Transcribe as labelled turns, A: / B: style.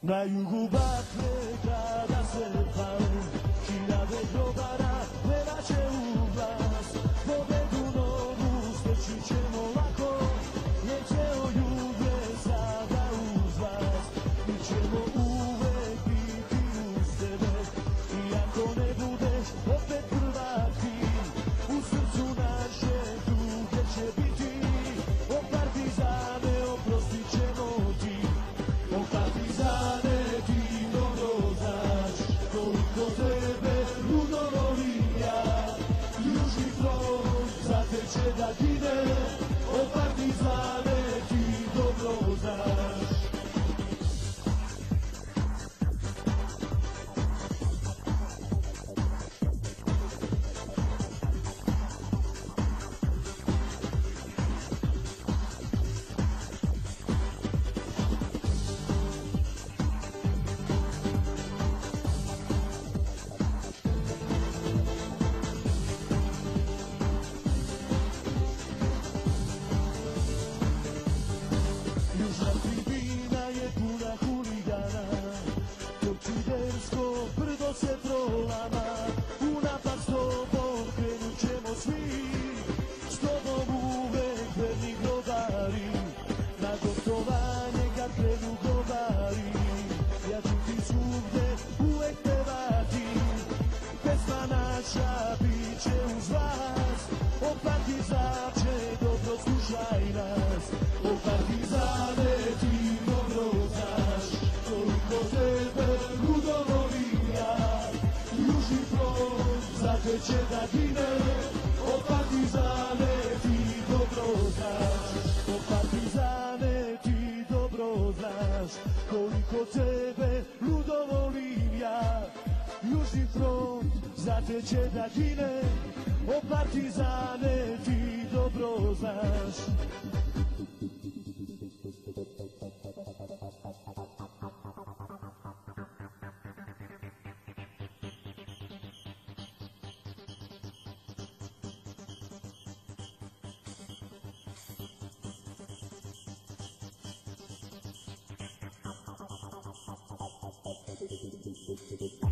A: Na jugu bakle kada se pale, hiljade grobara gledat će u glas. Pobedu novu steći ćemo lako, jer ceo jug je sada uz vas. Mi ćemo uvek biti uz tebe, iako ne budeš opet prvak ti. U srcu naše duge će biti, o partizane oprostit ćemo ti. O partizane ti dobro znaš, koliko tebe ludo volim ja. Južni front za te će da gine, o partizane ti dobro znaš. Južna tribina je puna huligana, Torčidersko brdo se prolama. U napad s tobom krenut ćemo svi, s tobom uvek verni grobari. Na gostovanje kad krenu grobari, ja ću ti svugde uvek pevati. Pesma naša bit će uz vas, o partizanče dobro slušaj nas. O partizane ti dobro znaš, koliko tebe ludo volim ja. Južni front za te će da gine, o partizane ti dobro znaš. O partizane ti dobro znaš, koliko tebe ludo volim ja. Južni front za te će da gine, o partizane ti dobro znaš.
B: Thank you.